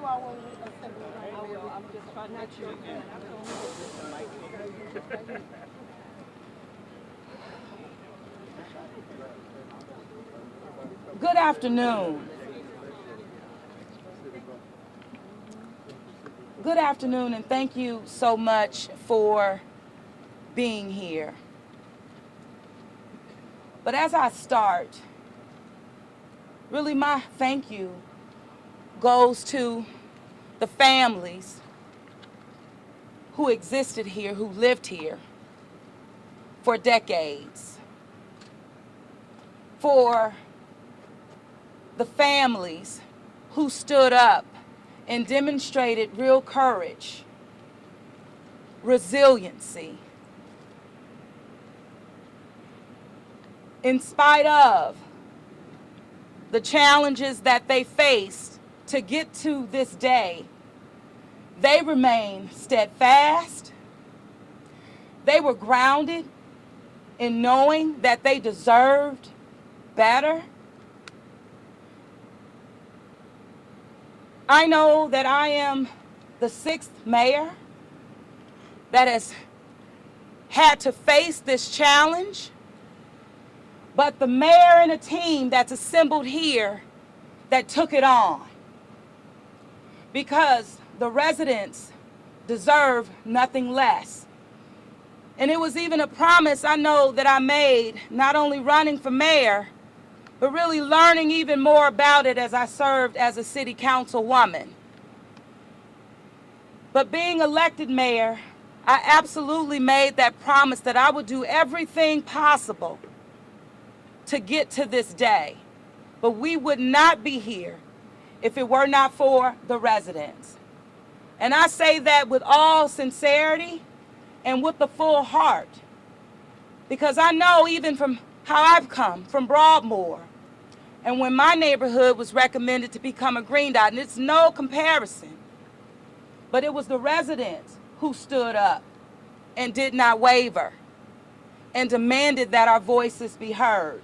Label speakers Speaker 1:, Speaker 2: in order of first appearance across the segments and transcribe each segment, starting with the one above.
Speaker 1: all want to assemble right now? I'm just trying not to.
Speaker 2: Good afternoon. Good afternoon, and thank you so much for being here. But as I start, really my thank you goes to the families who existed here, who lived here for decades, for the families who stood up and demonstrated real courage, resiliency, in spite of the challenges that they faced to get to this day. They remained steadfast. They were grounded in knowing that they deserved better. I know that I am the 6th mayor that has had to face this challenge, but the mayor and a team that's assembled here that took it on, because the residents deserve nothing less. And it was even a promise I know that I made, not only running for mayor, but really learning even more about it as I served as a city councilwoman. But being elected mayor, I absolutely made that promise that I would do everything possible to get to this day. But we would not be here if it were not for the residents. And I say that with all sincerity and with the full heart, because I know even from how I've come from Broadmoor, and when my neighborhood was recommended to become a green dot, and it's no comparison, but it was the residents who stood up and did not waver and demanded that our voices be heard.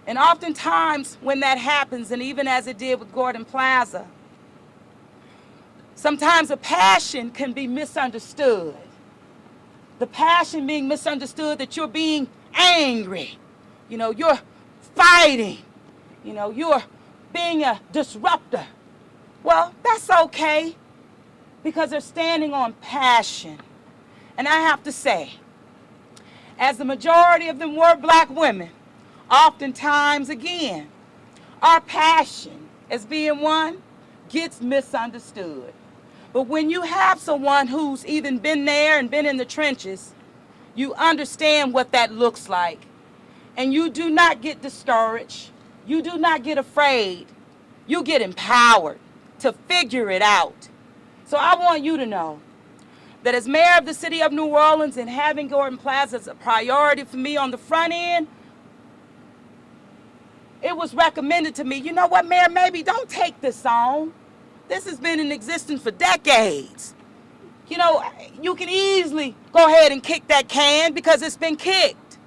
Speaker 2: And oftentimes when that happens, and even as it did with Gordon Plaza, sometimes a passion can be misunderstood. The passion being misunderstood that you're being angry, you're fighting, you're being a disruptor. Well, that's okay, because they're standing on passion. And I have to say, as the majority of them were black women, oftentimes, again, our passion as being one gets misunderstood. But when you have someone who's even been there and been in the trenches, you understand what that looks like. And you do not get discouraged. You do not get afraid. You get empowered to figure it out. So I want you to know that as mayor of the city of New Orleans, and having Gordon Plaza as a priority for me on the front end, it was recommended to me, you know what, Mayor, maybe don't take this on. This has been in existence for decades. You can easily go ahead and kick that can because it's been kicked.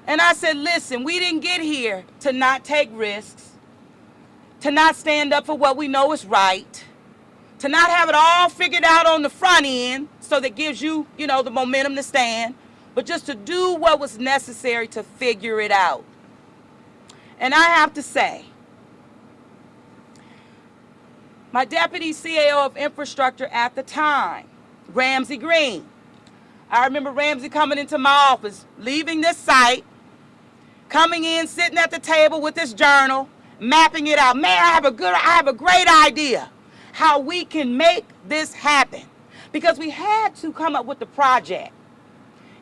Speaker 2: And I said, listen, we didn't get here to not take risks, to not stand up for what we know is right, to not have it all figured out on the front end so that gives you, the momentum to stand, but just to do what was necessary to figure it out. And I have to say, my deputy CAO of infrastructure at the time, Ramsey Green, I remember Ramsey coming into my office, leaving this site, coming in, sitting at the table with this journal, mapping it out. Mayor, I have a great idea how we can make this happen. Because we had to come up with the project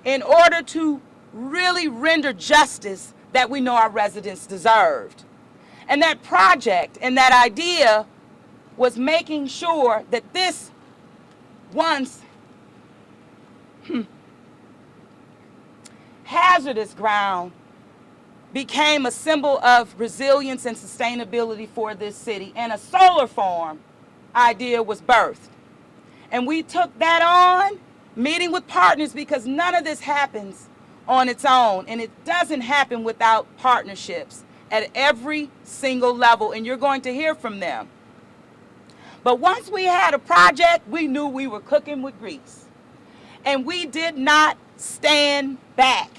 Speaker 2: in order to really render justice that we know our residents deserved. And that project and that idea was making sure that this once hazardous ground became a symbol of resilience and sustainability for this city, and a solar farm idea was birthed. And we took that on, meeting with partners, because none of this happens on its own, and it doesn't happen without partnerships at every single level, and you're going to hear from them. But once we had a project, we knew we were cooking with grease. And we did not stand back.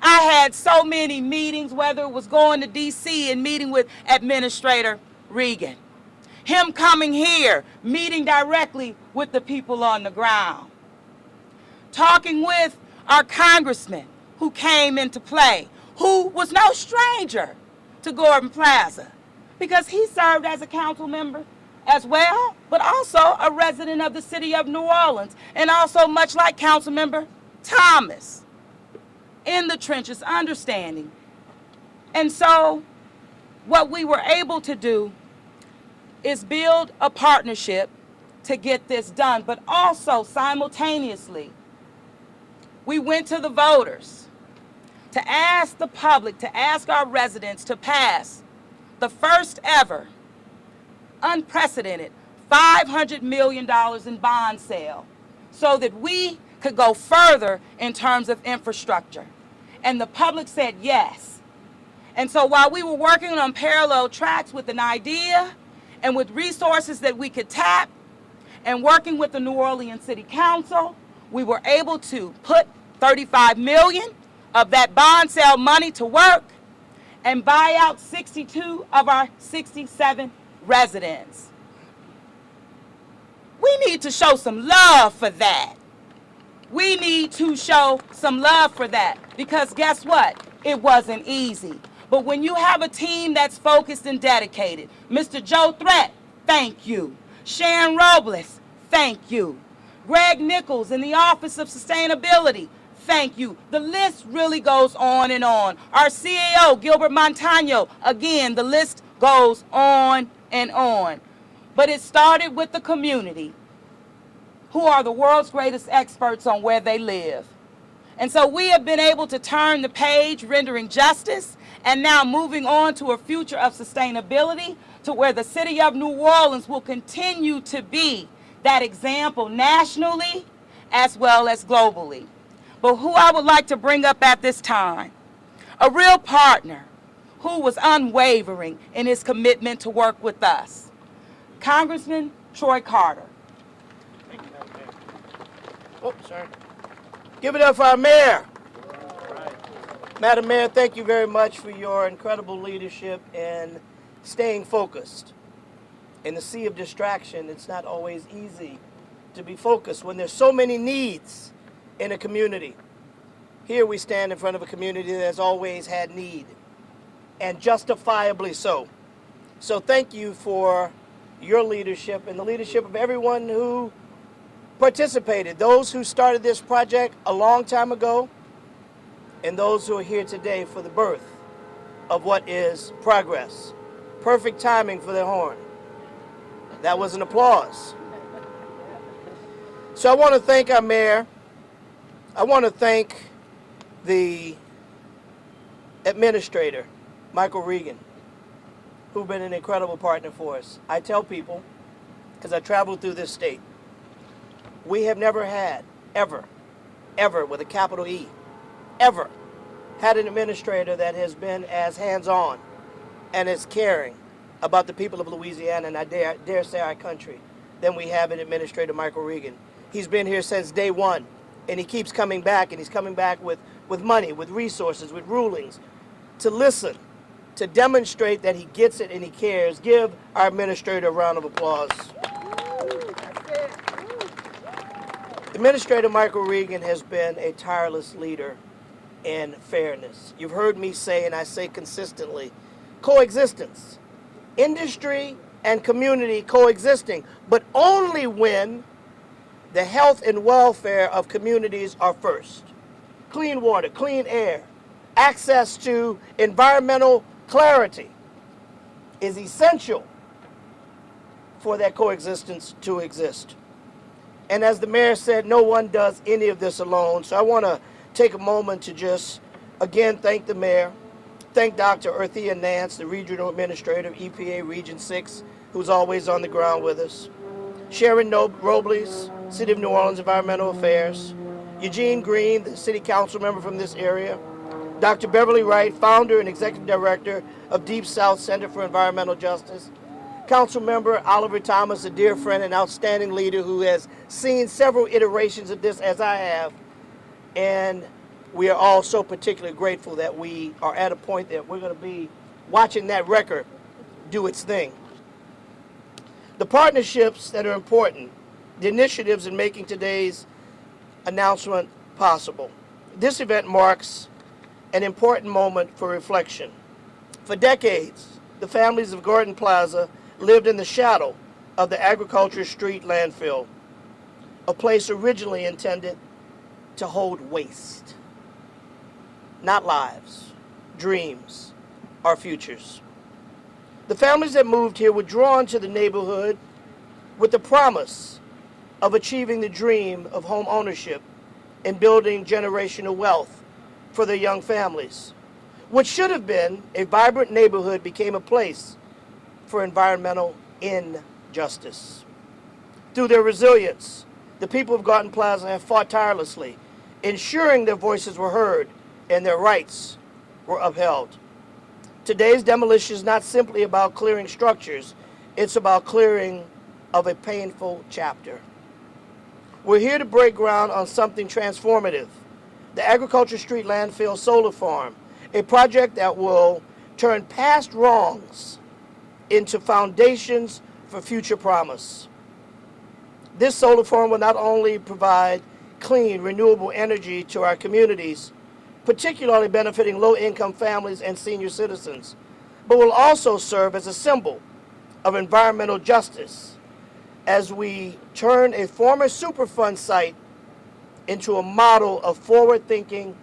Speaker 2: I had so many meetings, whether it was going to D.C. and meeting with Administrator Regan, him coming here, meeting directly with the people on the ground, talking with our congressman who came into play, who was no stranger to Gordon Plaza, because he served as a council member as well, but also a resident of the city of New Orleans, and also much like Councilmember Thomas, in the trenches, understanding. And so what we were able to do is build a partnership to get this done, but also simultaneously, we went to the voters to ask the public, to ask our residents to pass the first ever unprecedented $500 million in bond sale so that we could go further in terms of infrastructure. And the public said yes. And so while we were working on parallel tracks with an idea and with resources that we could tap and working with the New Orleans City Council, we were able to put $35 million of that bond sale money to work and buy out 62 of our 67 residents. We need to show some love for that. We need to show some love for that, because guess what? It wasn't easy. But when you have a team that's focused and dedicated, Mr. Joe Threat, thank you. Sharon Robles, thank you. Greg Nichols in the Office of Sustainability, thank you. The list really goes on and on. Our CAO, Gilbert Montano, again, the list goes on and on. But it started with the community, who are the world's greatest experts on where they live. And so we have been able to turn the page, rendering justice, and now moving on to a future of sustainability, to where the city of New Orleans will continue to be that example nationally as well as globally. But who I would like to bring up at this time, a real partner who was unwavering in his commitment to work with us, Congressman Troy Carter.
Speaker 3: Thank you, Madam Mayor. Oh, sorry. Give it up for our mayor. Right. Madam Mayor, thank you very much for your incredible leadership and staying focused. In the sea of distraction, it's not always easy to be focused when there's so many needs in a community. Here we stand in front of a community that has always had need, and justifiably so. So thank you for your leadership and the leadership of everyone who participated, those who started this project a long time ago, and those who are here today for the birth of what is progress. Perfect timing for the horn. That was an applause. So I want to thank our mayor. I want to thank the administrator, Michael Regan, who've been an incredible partner for us. I tell people, because I traveled through this state, we have never had, ever, with a capital E, ever had an administrator that has been as hands-on and as caring about the people of Louisiana, and I dare say our country, than we have in Administrator Michael Regan. He's been here since day one, and he keeps coming back, and he's coming back with money, with resources, with rulings, to listen, to demonstrate that he gets it and he cares. Give our administrator a round of applause. Administrator Michael Regan has been a tireless leader in fairness. You've heard me say, and I say consistently, coexistence. Industry and community coexisting, but only when the health and welfare of communities are first. Clean water, clean air, access to environmental clarity is essential for that coexistence to exist. And as the mayor said, no one does any of this alone. So I want to take a moment to just, again, thank the mayor, thank Dr. Earthia Nance, the regional administrator of EPA Region 6, who's always on the ground with us, Sharon Robles, City of New Orleans Environmental Affairs, Eugene Green, the city council member from this area, Dr. Beverly Wright, founder and executive director of Deep South Center for Environmental Justice, Council Member Oliver Thomas, a dear friend and outstanding leader who has seen several iterations of this as I have, and we are all so particularly grateful that we are at a point that we're going to be watching that record do its thing. The partnerships that are important, the initiatives in making today's announcement possible. This event marks an important moment for reflection. For decades, the families of Gordon Plaza lived in the shadow of the Agriculture Street landfill, a place originally intended to hold waste, not lives, dreams, or futures. The families that moved here were drawn to the neighborhood with the promise of achieving the dream of home ownership and building generational wealth for their young families. What should have been a vibrant neighborhood became a place for environmental injustice. Through their resilience, the people of Gordon Plaza have fought tirelessly, ensuring their voices were heard and their rights were upheld. Today's demolition is not simply about clearing structures, it's about clearing of a painful chapter. We're here to break ground on something transformative, the Agriculture Street Landfill Solar Farm, a project that will turn past wrongs into foundations for future promise. This solar farm will not only provide clean, renewable energy to our communities, particularly benefiting low-income families and senior citizens, but will also serve as a symbol of environmental justice as we turn a former Superfund site into a model of forward-thinking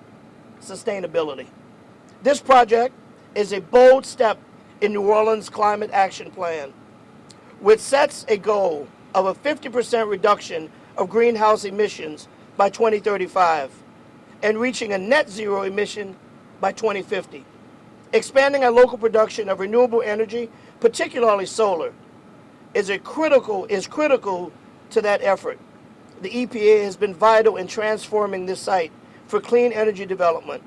Speaker 3: sustainability. This project is a bold step in New Orleans' climate action plan, which sets a goal of a 50% reduction of greenhouse emissions by 2035 and reaching a net zero emission by 2050. Expanding our local production of renewable energy, particularly solar, is critical to that effort. The EPA has been vital in transforming this site for clean energy development.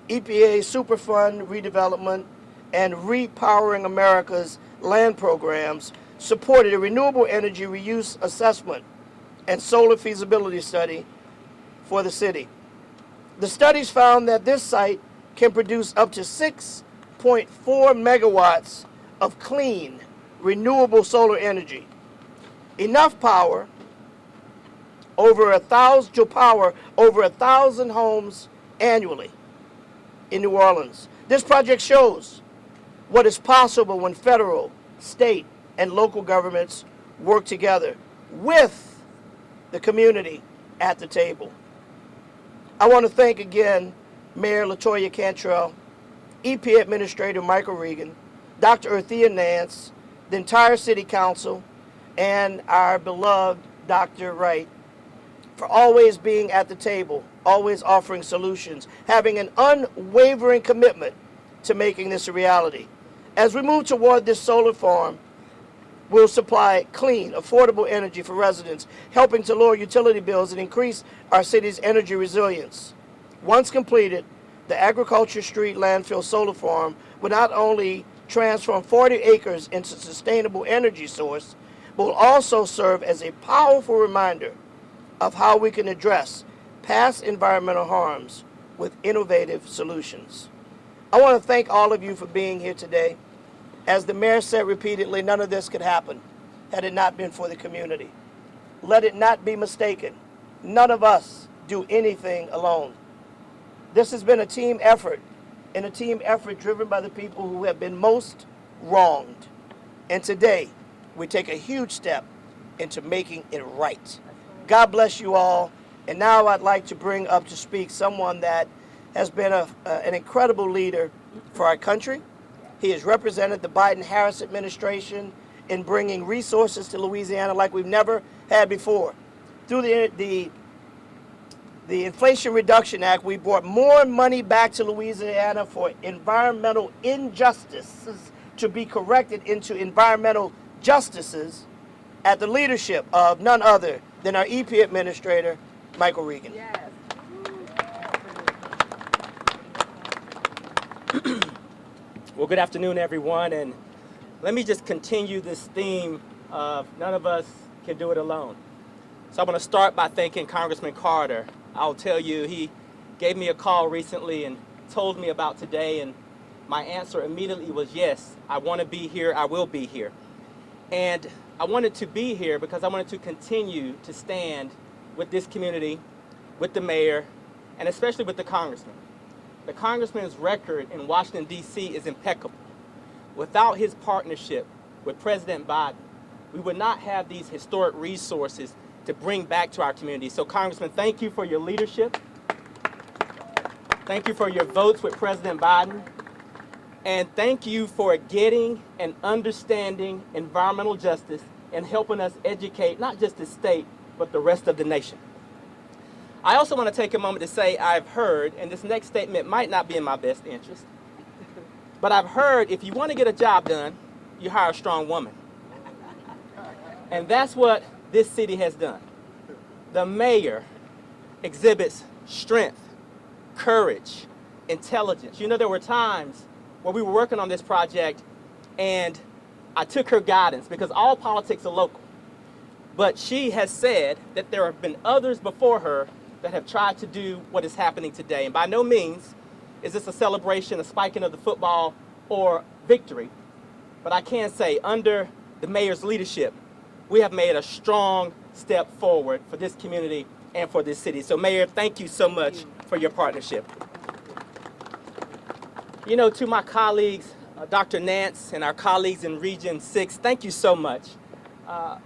Speaker 3: EPA Superfund redevelopment and Repowering America's land programs supported a renewable energy reuse assessment and solar feasibility study for the city. The studies found that this site can produce up to 6.4 megawatts of clean, renewable solar energy, enough power to power over 1,000 homes annually in New Orleans. This project shows what is possible when federal, state, and local governments work together with the community at the table. I want to thank again Mayor LaToya Cantrell, EPA Administrator Michael Regan, Dr. Earthia Nance, the entire City Council, and our beloved Dr. Wright for always being at the table, always offering solutions, having an unwavering commitment to making this a reality. As we move toward this solar farm, we'll supply clean, affordable energy for residents, helping to lower utility bills and increase our city's energy resilience. Once completed, the Agriculture Street Landfill Solar Farm will not only transform 40 acres into a sustainable energy source, but will also serve as a powerful reminder of how we can address past environmental harms with innovative solutions. I want to thank all of you for being here today. As the mayor said repeatedly, none of this could happen had it not been for the community. Let it not be mistaken. None of us do anything alone. This has been a team effort, and a team effort driven by the people who have been most wronged. And today, we take a huge step into making it right. God bless you all. And now I'd like to bring up to speak someone that has been an incredible leader for our country. He has represented the Biden-Harris administration in bringing resources to Louisiana like we've never had before. Through the Inflation Reduction Act, we brought more money back to Louisiana for environmental injustices to be corrected into environmental justices at the leadership of none other than our EPA Administrator, Michael Regan.
Speaker 1: Yes.
Speaker 4: Well, good afternoon, everyone, and let me just continue this theme of none of us can do it alone. So I'm going to start by thanking Congressman Carter. I'll tell you, he gave me a call recently and told me about today, and my answer immediately was yes, I want to be here, I will be here. And I wanted to be here because I wanted to continue to stand with this community, with the mayor, and especially with the congressman. The congressman's record in Washington, D.C. is impeccable. Without his partnership with President Biden, we would not have these historic resources to bring back to our community. So, Congressman, thank you for your leadership. Thank you for your votes with President Biden. And thank you for getting and understanding environmental justice and helping us educate not just the state, but the rest of the nation. I also want to take a moment to say I've heard, and this next statement might not be in my best interest, but I've heard if you want to get a job done, you hire a strong woman. And that's what this city has done. The mayor exhibits strength, courage, intelligence. You know, there were times where we were working on this project and I took her guidance because all politics are local. But she has said that there have been others before her that have tried to do what is happening today. And by no means is this a celebration, a spiking of the football, or victory. But I can say under the mayor's leadership, we have made a strong step forward for this community and for this city. So Mayor, thank you so much for your partnership. You know, to my colleagues, Dr. Nance and our colleagues in Region 6, thank you so much.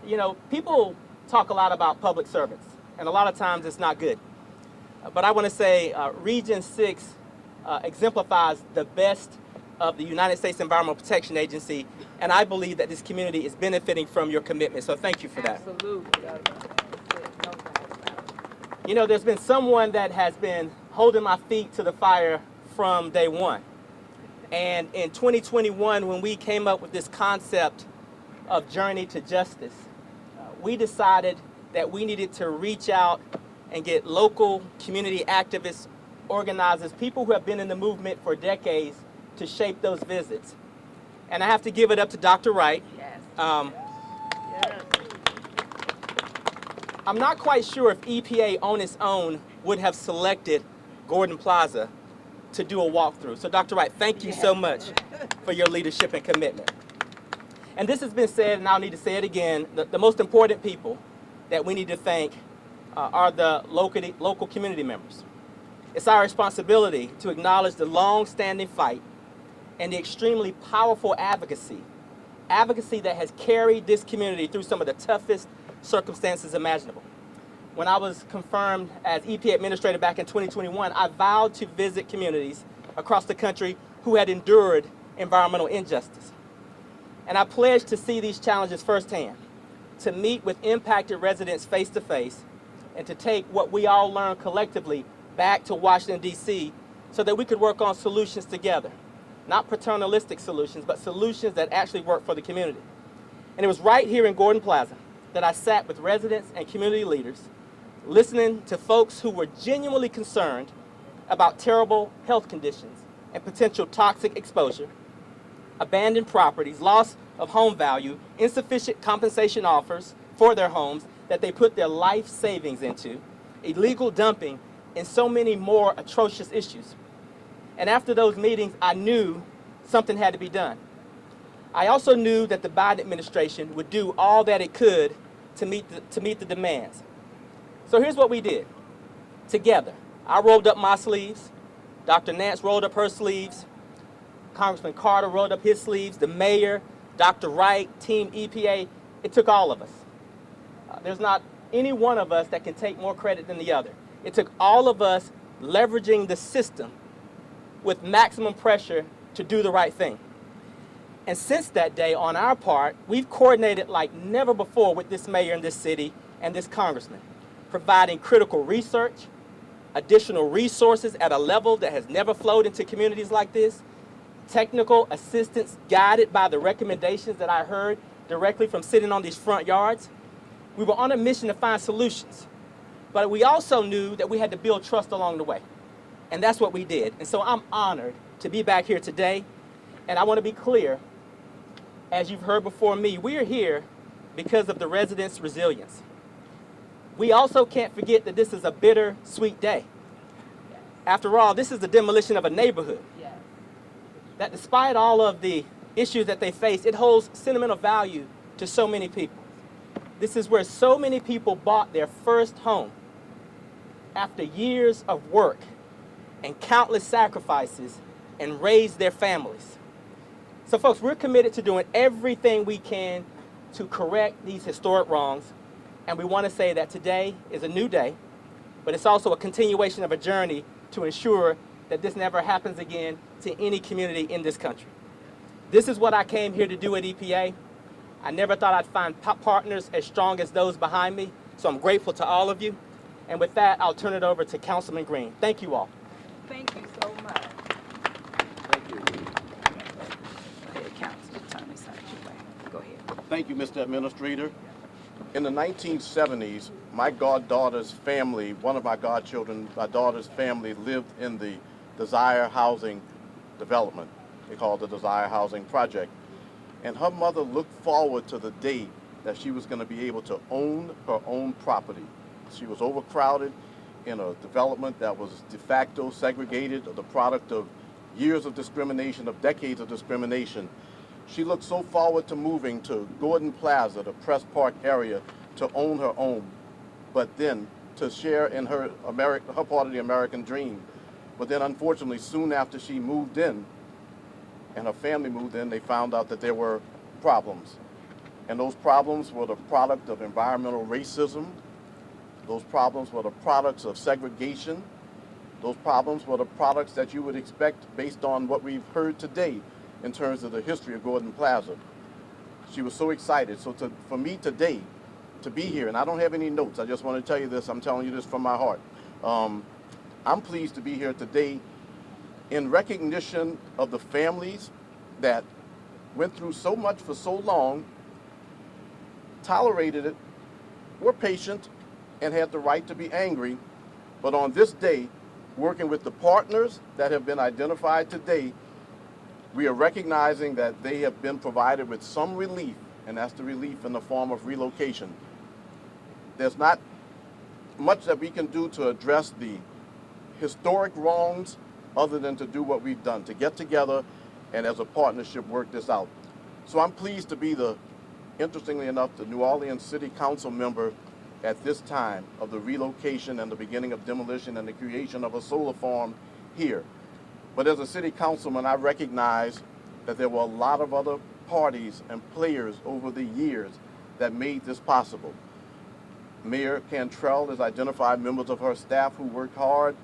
Speaker 4: You know, people talk a lot about public servants, and a lot of times it's not good. But I want to say Region 6 exemplifies the best of the United States Environmental Protection Agency, and I believe that this community is benefiting from your commitment, so thank you for that.
Speaker 1: Absolutely.
Speaker 4: You know, there's been someone that has been holding my feet to the fire from day one. And in 2021, when we came up with this concept of Journey to Justice, we decided that we needed to reach out and get local community activists, organizers, people who have been in the movement for decades to shape those visits. And I have to give it up to Dr. Wright.
Speaker 1: Yes.
Speaker 4: I'm not quite sure if EPA on its own would have selected Gordon Plaza to do a walkthrough. So Dr. Wright, thank you so much for your leadership and commitment. And this has been said, and I'll need to say it again, the most important people that we need to thank are the local community members. It's our responsibility to acknowledge the long-standing fight and the extremely powerful advocacy that has carried this community through some of the toughest circumstances imaginable. When I was confirmed as EPA Administrator back in 2021, I vowed to visit communities across the country who had endured environmental injustice. And I pledged to see these challenges firsthand, to meet with impacted residents face to face, and to take what we all learned collectively back to Washington, D.C., so that we could work on solutions together. Not paternalistic solutions, but solutions that actually work for the community. And it was right here in Gordon Plaza that I sat with residents and community leaders, listening to folks who were genuinely concerned about terrible health conditions and potential toxic exposure, abandoned properties, loss of home value, insufficient compensation offers for their homes that they put their life savings into, illegal dumping, and so many more atrocious issues. And after those meetings, I knew something had to be done. I also knew that the Biden administration would do all that it could to meet the demands. So here's what we did. Together, I rolled up my sleeves, Dr. Nance rolled up her sleeves, Congressman Carter rolled up his sleeves, the mayor, Dr. Wright, Team EPA. It took all of us. There's not any one of us that can take more credit than the other. It took all of us leveraging the system with maximum pressure to do the right thing. And since that day, on our part, we've coordinated like never before with this mayor in this city and this congressman, providing critical research, additional resources at a level that has never flowed into communities like this, technical assistance guided by the recommendations that I heard directly from sitting on these front yards. We were on a mission to find solutions, but we also knew that we had to build trust along the way. And that's what we did. And so I'm honored to be back here today. And I want to be clear, as you've heard before me, we are here because of the residents' resilience. We also can't forget that this is a bittersweet day. After all, this is the demolition of a neighborhood that, despite all of the issues that they face, it holds sentimental value to so many people. This is where so many people bought their first home after years of work and countless sacrifices and raised their families. So folks, we're committed to doing everything we can to correct these historic wrongs. And we want to say that today is a new day, but it's also a continuation of a journey to ensure that this never happens again to any community in this country. This is what I came here to do at EPA. I never thought I'd find partners as strong as those behind me, so I'm grateful to all of you. And with that, I'll turn it over to Councilman Green. Thank you all.
Speaker 2: Thank you so much.
Speaker 5: Thank you.
Speaker 2: Go ahead, Councilman. Turn this out your way. Go ahead.
Speaker 5: Thank you, Mr. Administrator. In the 1970s, my goddaughter's family, one of my godchildren, my daughter's family lived in the Desire Housing Development. They called it the Desire Housing Project. And her mother looked forward to the day that she was going to be able to own her own property. She was overcrowded in a development that was de facto segregated, the product of years of discrimination, of decades of discrimination. She looked so forward to moving to Gordon Plaza, the Press Park area, to own her own, but then to share in her part of the American dream. But then unfortunately, soon after she moved in, and her family moved in, they found out that there were problems. And those problems were the product of environmental racism. Those problems were the products of segregation. Those problems were the products that you would expect based on what we've heard today in terms of the history of Gordon Plaza. She was so excited. So for me today, to be here, and I don't have any notes, I just want to tell you this, I'm telling you this from my heart. I'm pleased to be here today in recognition of the families that went through so much for so long, tolerated it, were patient, and had the right to be angry. But on this day, working with the partners that have been identified today, we are recognizing that they have been provided with some relief, and that's the relief in the form of relocation. There's not much that we can do to address the historic wrongs other than to do what we've done, to get together and as a partnership work this out. So I'm pleased to be interestingly enough, the New Orleans City Council member at this time of the relocation and the beginning of demolition and the creation of a solar farm here. But as a city councilman, I recognize that there were a lot of other parties and players over the years that made this possible. Mayor Cantrell has identified members of her staff who worked hard.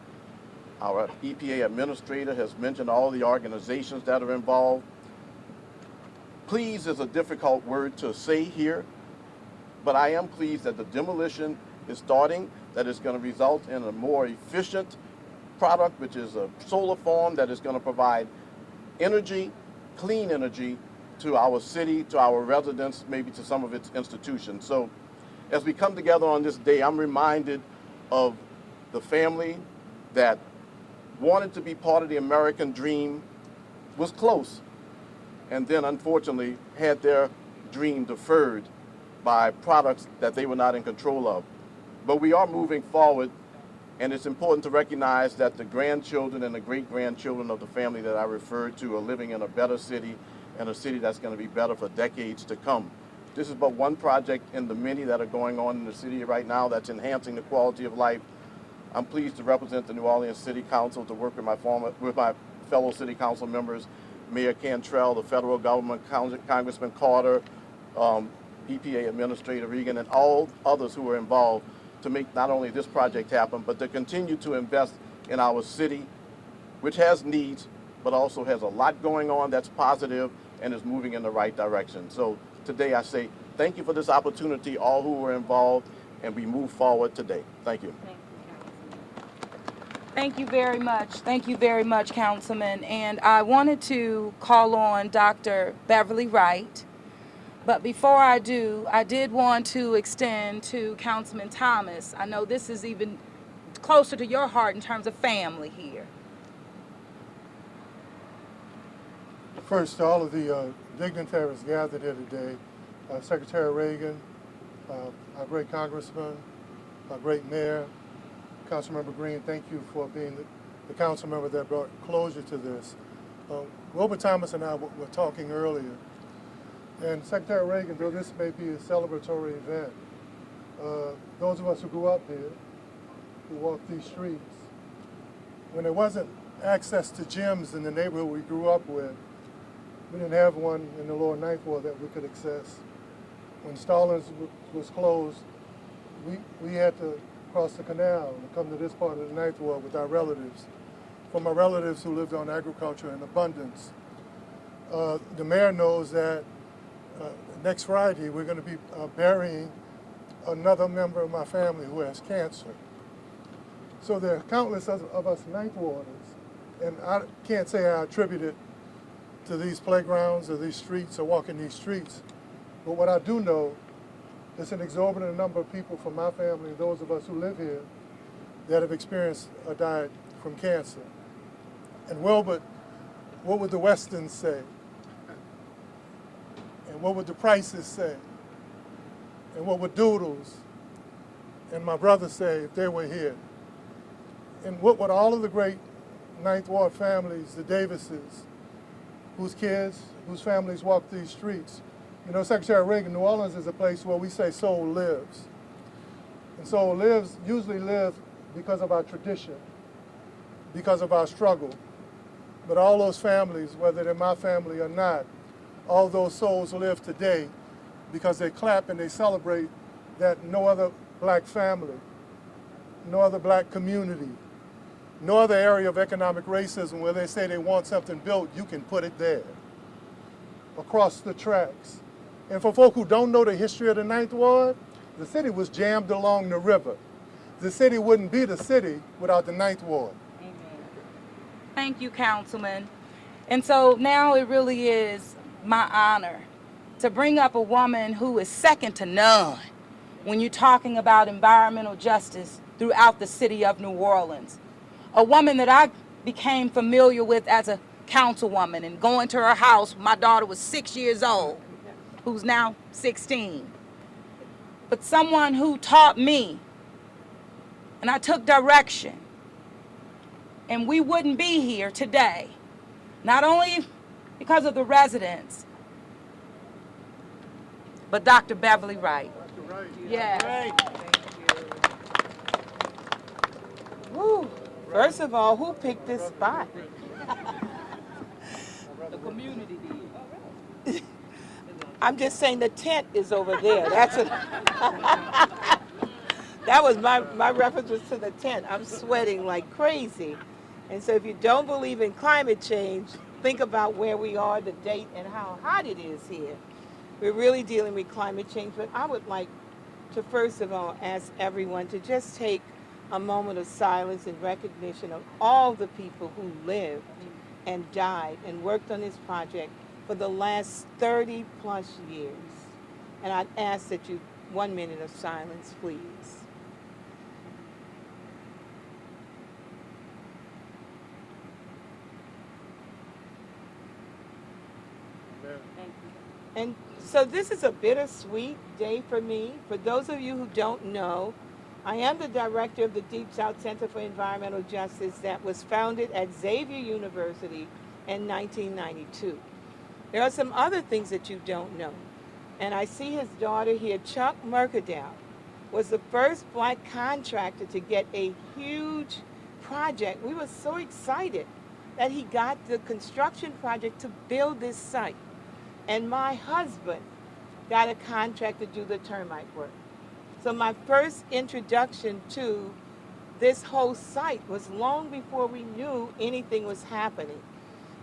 Speaker 5: Our EPA administrator has mentioned all the organizations that are involved. Please is a difficult word to say here, but I am pleased that the demolition is starting, that it's going to result in a more efficient product, which is a solar farm that is going to provide energy, clean energy, to our city, to our residents, maybe to some of its institutions. So as we come together on this day, I'm reminded of the family that wanted to be part of the American dream, was close, and then unfortunately had their dream deferred by products that they were not in control of. But we are moving forward, and it's important to recognize that the grandchildren and the great-grandchildren of the family that I referred to are living in a better city, and a city that's going to be better for decades to come. This is but one project in the many that are going on in the city right now that's enhancing the quality of life. I'm pleased to represent the New Orleans City Council, to work with my fellow city council members, Mayor Cantrell, the federal government, Congressman Carter, EPA Administrator Regan, and all others who are involved to make not only this project happen, but to continue to invest in our city, which has needs, but also has a lot going on that's positive and is moving in the right direction. So today I say thank you for this opportunity, all who were involved, and we move forward today. Thank you.
Speaker 2: Thank you very much. Thank you very much, Councilman. And I wanted to call on Dr. Beverly Wright. But before I do, I did want to extend to Councilman Thomas. I know this is even closer to your heart in terms of family here.
Speaker 6: First, to all of the dignitaries gathered here today, Secretary Reagan, our great congressman, our great mayor, Councilmember Green, thank you for being the council member that brought closure to this. Wilbur Thomas and I were talking earlier, and Secretary Reagan, though this may be a celebratory event, those of us who grew up here, who walked these streets, when there wasn't access to gyms in the neighborhood we grew up with, we didn't have one in the lower Ninth Ward that we could access. When Stallings was closed, we had to cross the canal and come to this part of the Ninth Ward with our relatives. For my relatives who lived on agriculture in abundance. The mayor knows that next Friday we're going to be burying another member of my family who has cancer. So there are countless of us Ninth Warders, and I can't say I attribute it to these playgrounds or these streets or walking these streets, but what I do know is an exorbitant number of people from my family and those of us who live here that have experienced or died from cancer. And Wilbert, what would the Westons say? And what would the Prices say? And what would Doodles and my brother say if they were here? And what would all of the great Ninth Ward families, the Davises, whose kids, whose families walk these streets? You know, Secretary Reagan, New Orleans is a place where we say soul lives. And soul lives, usually lives because of our tradition, because of our struggle. But all those families, whether they're my family or not, all those souls live today because they clap and they celebrate that no other black family, no other black community, no other area of economic racism where they say they want something built, you can put it there, across the tracks. And for folk who don't know the history of the Ninth Ward, the city was jammed along the river. The city wouldn't be the city without the Ninth Ward.
Speaker 2: Amen. Thank you, Councilman. And so now it really is my honor to bring up a woman who is second to none when you're talking about environmental justice throughout the city of New Orleans. A woman that I became familiar with as a councilwoman and going to her house when my daughter was 6 years old, who's now 16. But someone who taught me, and I took direction, and we wouldn't be here today, not only because of the residents, but Dr. Beverly Wright.
Speaker 6: Dr. Wright.
Speaker 2: Yes.
Speaker 7: Woo. First of all, who picked this spot?
Speaker 2: The community did.
Speaker 7: I'm just saying the tent is over there. That's a that was my reference was to the tent. I'm sweating like crazy. And so if you don't believe in climate change, think about where we are, the date, and how hot it is here. We're really dealing with climate change, but I would like to first of all ask everyone to just take a moment of silence in recognition of all the people who lived and died and worked on this project for the last 30 plus years. And I'd ask that you, 1 minute of silence, please.
Speaker 2: Thank you.
Speaker 7: And so this is a bittersweet day for me. For those of you who don't know, I am the director of the Deep South Center for Environmental Justice that was founded at Xavier University in 1992. There are some other things that you don't know. And I see his daughter here, Chuck Mercadale, was the first black contractor to get a huge project. We were so excited that he got the construction project to build this site. And my husband got a contract to do the termite work. So my first introduction to this whole site was long before we knew anything was happening.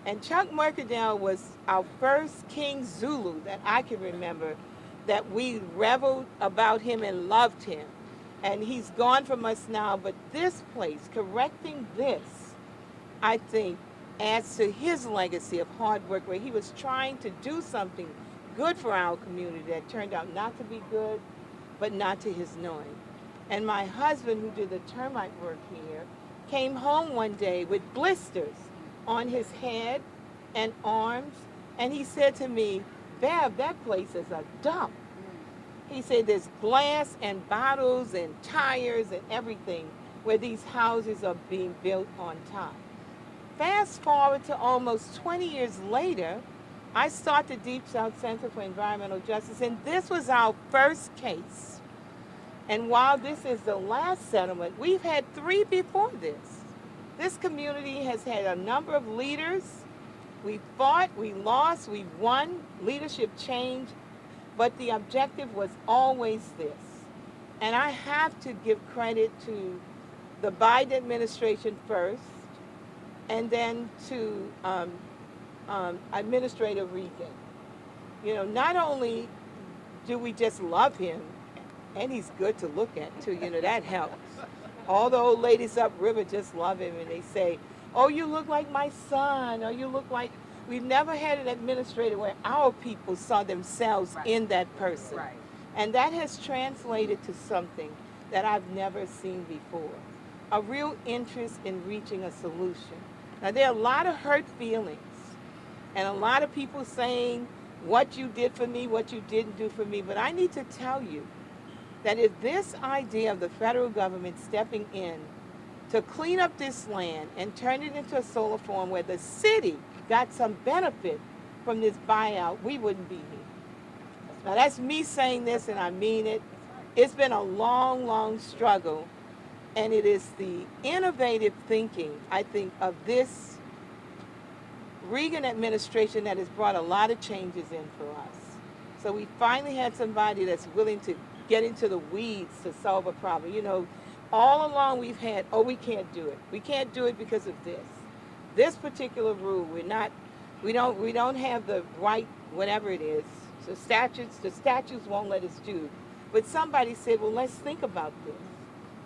Speaker 7: And Chuck Mercadale was our first King Zulu that I can remember, that we reveled about him and loved him. And he's gone from us now, but this place, correcting this, I think, adds to his legacy of hard work, where he was trying to do something good for our community that turned out not to be good, but not to his knowing. And my husband, who did the termite work here, came home one day with blisters on his head and arms And he said to me, Bev, that place is a dump. He said there's glass and bottles and tires and everything where these houses are being built on top. Fast forward to almost 20 years later, I start the Deep South Center for Environmental Justice, and this was our first case. And while this is the last settlement, we've had 3 before this. This community has had a number of leaders. We fought, we lost, we won, leadership change, but the objective was always this. And I have to give credit to the Biden administration first, and then to Administrator Regan. You know, not only do we just love him, and he's good to look at too, you know, that helps. All the old ladies upriver just love him, and they say, oh, you look like my son, or you look like, we've never had an administrator where our people saw themselves in that person.
Speaker 2: Right.
Speaker 7: And that has translated to something that I've never seen before, a real interest in reaching a solution. Now, there are a lot of hurt feelings, and a lot of people saying what you did for me, what you didn't do for me, but I need to tell you that if this idea of the federal government stepping in to clean up this land and turn it into a solar farm where the city got some benefit from this buyout, we wouldn't be here. Now, that's me saying this, and I mean it. It's been a long, long struggle, and it is the innovative thinking, I think, of this Reagan administration that has brought a lot of changes in for us. So we finally had somebody that's willing to get into the weeds to solve a problem. You know, all along we've had, oh, we can't do it. We can't do it because of this. This particular rule, we don't have the right, whatever it is. The statutes won't let us do. But somebody said, well, let's think about this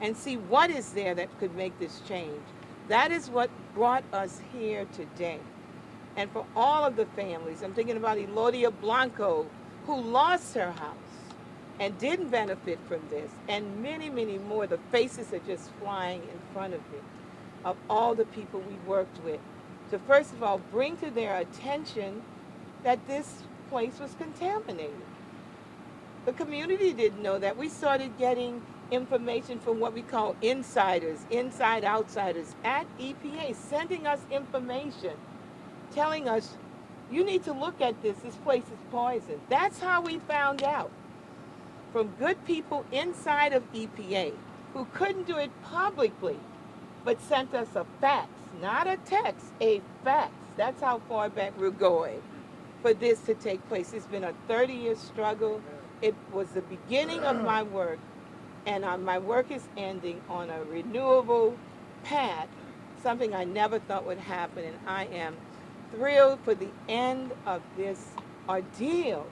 Speaker 7: and see what is there that could make this change. That is what brought us here today. And for all of the families, I'm thinking about Elodia Blanco, who lost her house and didn't benefit from this, and many, many more. The faces are just flying in front of me, of all the people we worked with, to first of all bring to their attention that this place was contaminated. The community didn't know that. We started getting information from what we call insiders, inside outsiders at EPA, sending us information, telling us, you need to look at this place is poison. That's how we found out. From good people inside of EPA who couldn't do it publicly, but sent us a fax, not a text, a fax. That's how far back we're going for this to take place. It's been a 30-year struggle. It was the beginning of my work, and my work is ending on a renewable path, something I never thought would happen, and I am thrilled for the end of this ordeal.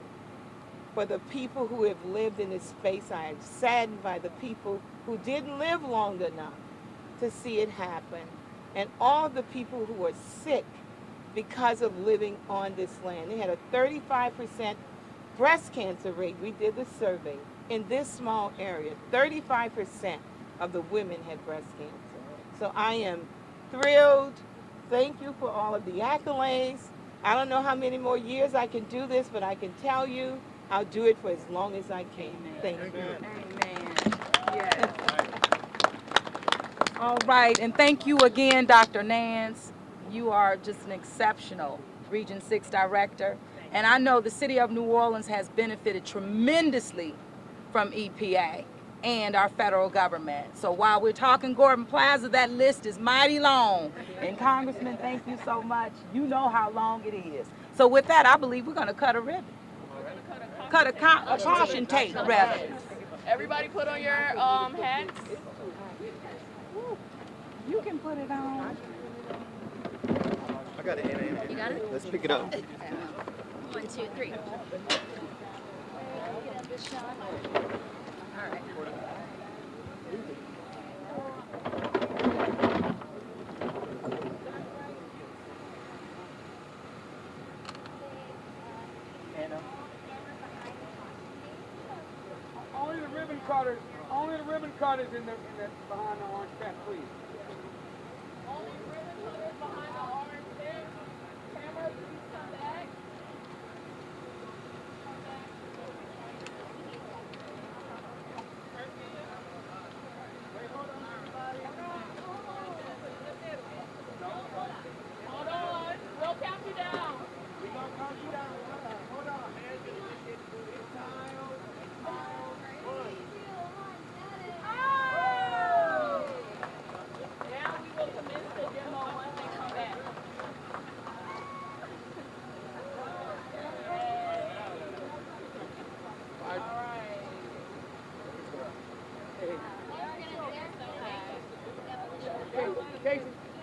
Speaker 7: For the people who have lived in this space, I am saddened by the people who didn't live long enough to see it happen, and all the people who are sick because of living on this land. They had a 35% breast cancer rate. We did the survey. In this small area, 35% of the women had breast cancer. So I am thrilled. Thank you for all of the accolades. I don't know how many more years I can do this, but I can tell you I'll do it for as long as I can. Thank you.
Speaker 2: Amen. Yes. All right, and thank you again, Dr. Nance. You are just an exceptional Region 6 director. And I know the city of New Orleans has benefited tremendously from EPA and our federal government. So while we're talking Gordon Plaza, that list is mighty long. And Congressman, thank you so much. You know how long it is. So with that, I believe we're going to cut a ribbon. Cut a caution tape, rather.
Speaker 1: Everybody put on your hats.
Speaker 2: You can put it on.
Speaker 8: I got it. You got it? Let's pick it up.
Speaker 9: 1, 2, 3. All right.
Speaker 10: Only the ribbon cutters in the behind the orange tent, please. Only ribbon cutters behind the orange tent. Cameras, please come back.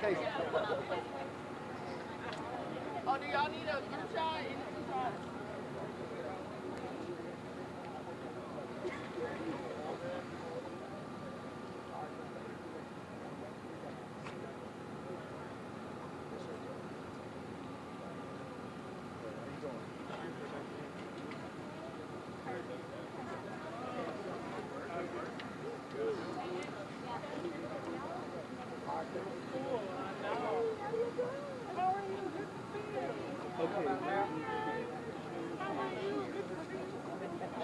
Speaker 8: Okay.
Speaker 1: Oh, do y'all need a group shot?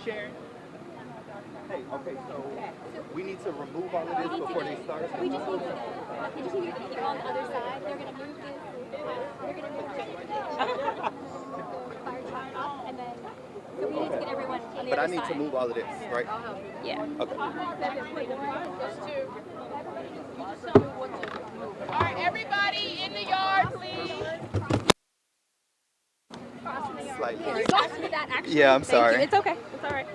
Speaker 8: Sharon. Hey, okay, so we need to remove all of this before they start.
Speaker 9: We just need to get the people on the other side. They're gonna move this. They're gonna move the fire truck up, and then so we need to get everyone on the
Speaker 8: But I
Speaker 9: other
Speaker 8: need
Speaker 9: side.
Speaker 8: to move all of this, right?
Speaker 9: Yeah.
Speaker 8: Okay.
Speaker 1: All right, everybody in the yard, please.
Speaker 8: Slightly.
Speaker 9: Can you talk to that actually?
Speaker 8: Yeah, I'm
Speaker 9: Thank
Speaker 8: sorry.
Speaker 9: you. It's okay. It's all right.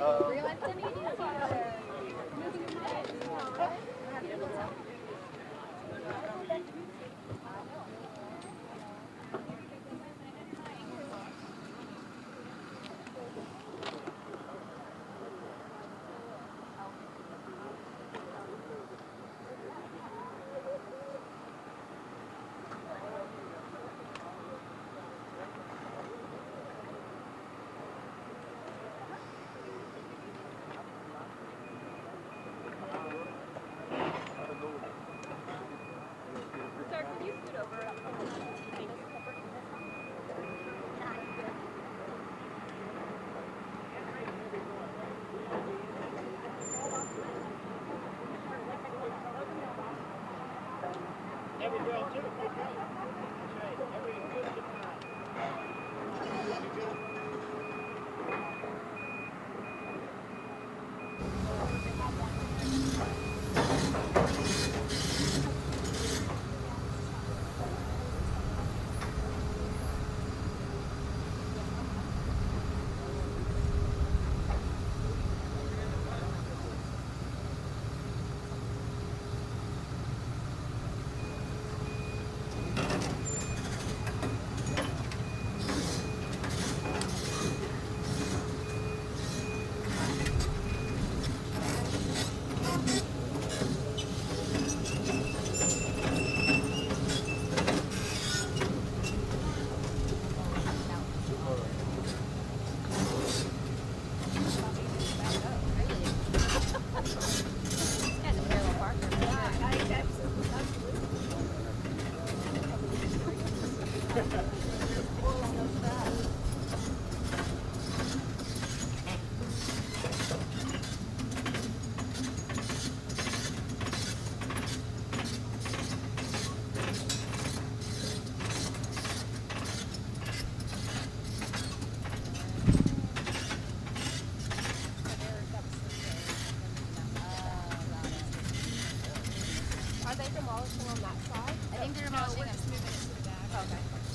Speaker 9: Sir, can you scoot over? Thank you.
Speaker 11: Are they demolishing on that side?
Speaker 9: I think they're demolishing. I'm just moving it to the back.
Speaker 11: Okay.